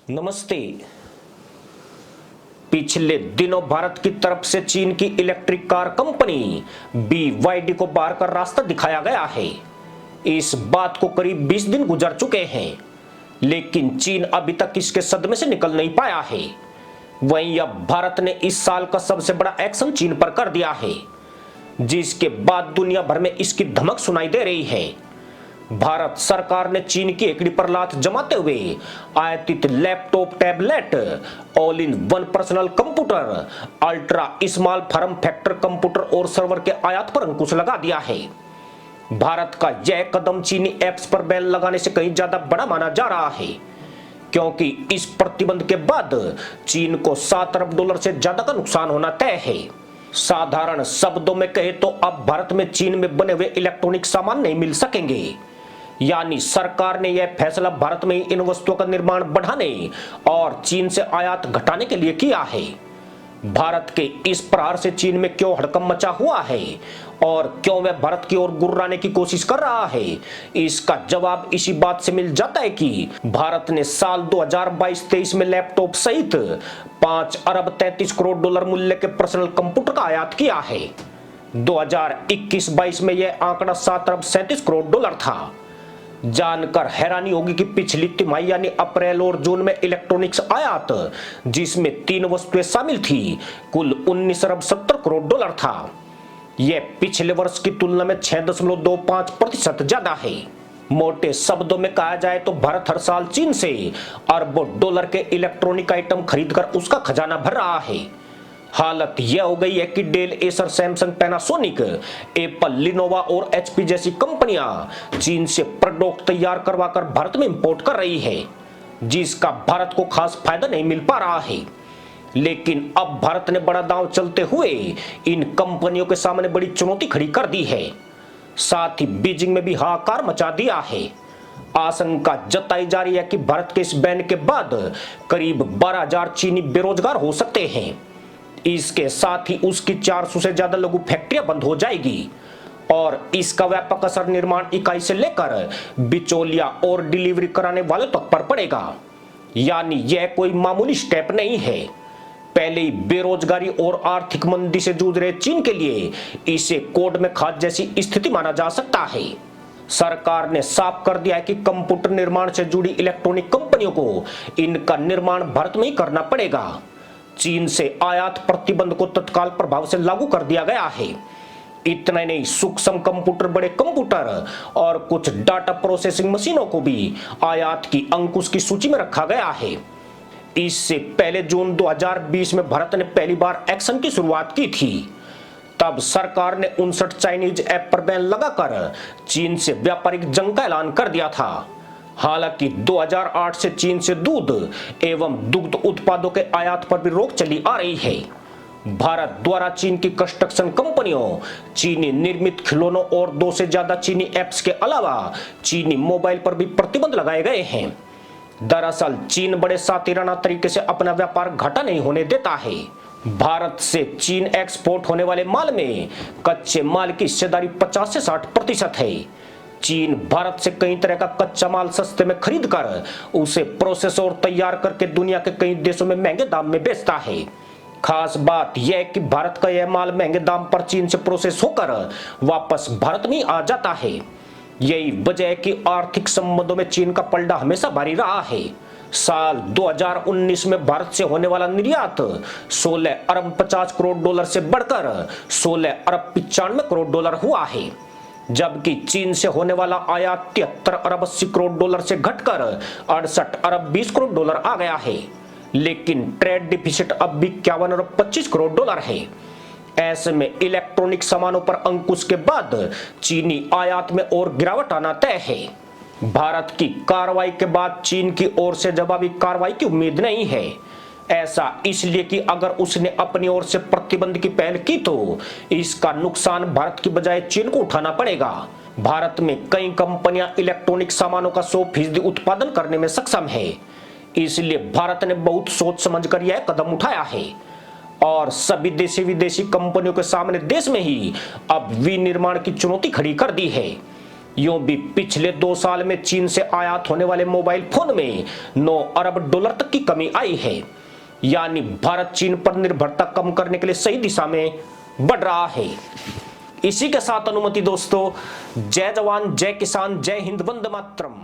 नमस्ते। पिछले दिनों भारत की तरफ से चीन की इलेक्ट्रिक कार कंपनी BYD को बाहर का रास्ता दिखाया गया है। इस बात को करीब 20 दिन गुजर चुके हैं, लेकिन चीन अभी तक इसके सदमे से निकल नहीं पाया है। वहीं अब भारत ने इस साल का सबसे बड़ा एक्शन चीन पर कर दिया है, जिसके बाद दुनिया भर में इसकी धमक सुनाई दे रही है। भारत सरकार ने चीन की एकड़ी पर लात जमाते हुए आयातित laptop, tablet, all in one personal computer, ultra small form factor computer और सर्वर के आयात पर अंकुश लगा दिया है। भारत का यह कदम चीनी ऐप्स पर बैन लगाने से कहीं ज्यादा बड़ा माना जा रहा है, क्योंकि इस प्रतिबंध के बाद चीन को $7 अरब से ज्यादा का नुकसान होना तय है। साधारण शब्दों में कहे तो अब भारत में चीन में बने हुए इलेक्ट्रॉनिक सामान नहीं मिल सकेंगे। यानी सरकार ने यह फैसला भारत में इन वस्तुओं का निर्माण बढ़ाने और चीन से आयात घटाने के लिए किया है। भारत के इस प्रहार से चीन में क्यों हड़कंप मचा हुआ है और क्यों वह भारत की ओर गुर्राने की कोशिश कर रहा है, इसका जवाब इसी बात से मिल जाता है कि भारत ने साल 2022-23 में लैपटॉप सहित $5 अरब 33 करोड़ मूल्य के पर्सनल कंप्यूटर का आयात किया है। 2021-22 में यह आंकड़ा $7 अरब 37 करोड़ था। जानकर हैरानी होगी कि पिछली तिमाही यानी अप्रैल और जून में इलेक्ट्रॉनिक्स आयात, जिसमें 3 वस्तुएं शामिल थी, कुल $19 अरब 70 करोड़ था। यह पिछले वर्ष की तुलना में 6.25% ज्यादा है। मोटे शब्दों में कहा जाए तो भारत हर साल चीन से अरबों डॉलर के इलेक्ट्रॉनिक आइटम खरीदकर उसका खजाना भर रहा है। हालत यह हो गई है कि Dell, Acer, Samsung, Panasonic, Apple, Lenovo और HP जैसी कंपनियां चीन से प्रोडक्ट तैयार करवाकर भारत में इंपोर्ट कर रही है, जिसका भारत को खास फायदा नहीं मिल पा रहा है। लेकिन अब भारत ने बड़ा दांव चलते हुए इन कंपनियों के सामने बड़ी चुनौती खड़ी कर दी है। साथ ही बीजिंग में भी हाहाकार मचा दिया है। आशंका जताई जा रही है कि भारत के इस बैन के बाद करीब 12,000 चीनी बेरोजगार हो सकते हैं। इसके साथ ही उसकी 400 से ज्यादा लघु फैक्ट्रियां बंद हो जाएगी और इसका व्यापक असर निर्माण इकाई से लेकर बिचौलिया और डिलीवरी कराने वालों तक पर पड़ेगा। यानी यह कोई मामूली स्टेप नहीं है। पहले ही बेरोजगारी और आर्थिक मंदी से जूझ रहे चीन के लिए इसे कोड में खाद जैसी स्थिति माना जा सकता है। सरकार ने साफ कर दिया है कि कंप्यूटर निर्माण से जुड़ी इलेक्ट्रॉनिक कंपनियों को इनका निर्माण भारत में ही करना पड़ेगा। चीन से आयात प्रतिबंध को तत्काल प्रभाव से लागू कर दिया गया है। इतना नहीं, सूक्ष्म कंप्यूटर, बड़े कंप्यूटर और कुछ डाटा प्रोसेसिंग मशीनों को भी आयात की अंकुश की सूची में रखा गया है। इससे पहले जून 2020 में भारत ने पहली बार एक्शन की शुरुआत की थी। तब सरकार ने 59 चाइनीज ऐप पर बैन लगाकर चीन से व्यापारिक जंग का ऐलान कर दिया था। हालांकि 2008 से चीन से दूध एवं दुग्ध उत्पादों के आयात पर भी रोक चली आ रही है। भारत द्वारा चीन की कंस्ट्रक्शन कंपनियों, चीनी निर्मित खिलौनों और 2 से ज्यादा चीनी ऐप्स के अलावा चीनी मोबाइल पर भी प्रतिबंध लगाए गए हैं। दरअसल चीन बड़े सातिराना तरीके से अपना व्यापार घाटा नहीं होने देता है। भारत से चीन एक्सपोर्ट होने वाले माल में कच्चे माल की हिस्सेदारी 50 से 60% है। चीन भारत से कई तरह का कच्चा माल सस्ते में खरीदकर उसे प्रोसेस और तैयार करके दुनिया के कई देशों में महंगे दाम में बेचता है। खास बात यह है कि भारत का यह माल महंगे दाम पर चीन से प्रोसेस होकर वापस भारत में आ जाता है। यही वजह है कि आर्थिक संबंधों में चीन का पलड़ा हमेशा भारी रहा है। साल 2019 में भारत से होने वाला निर्यात $16 अरब 50 करोड़ से बढ़कर $16 अरब 95 करोड़ हुआ है, जबकि चीन से होने वाला आयात $73 अरब 80 करोड़ से घटकर $68 अरब 20 करोड़ आ गया है। लेकिन ट्रेड डिफिसिट अब भी $51 अरब 25 करोड़ है। ऐसे में इलेक्ट्रॉनिक सामानों पर अंकुश के बाद चीनी आयात में और गिरावट आना तय है। भारत की कार्रवाई के बाद चीन की ओर से जवाबी कार्रवाई की उम्मीद नहीं है। ऐसा इसलिए कि अगर उसने अपनी ओर से प्रतिबंध की पहल की तो इसका नुकसान भारत की बजाय चीन को उठाना पड़ेगा। भारत में कई कंपनियां इलेक्ट्रॉनिक सामानों का 100% उत्पादन करने में सक्षम है। इसलिए भारत ने बहुत सोच समझकर यह कदम उठाया है और सभी देशी विदेशी कंपनियों के सामने देश में ही अब विनिर्माण की चुनौती खड़ी कर दी है। यूं भी पिछले 2 साल में चीन से आयात होने वाले मोबाइल फोन में 9 अरब डॉलर तक की कमी आई है। यानी भारत चीन पर निर्भरता कम करने के लिए सही दिशा में बढ़ रहा है। इसी के साथ अनुमति दोस्तों, जय जवान जय किसान जय हिंद, वंदे मातरम।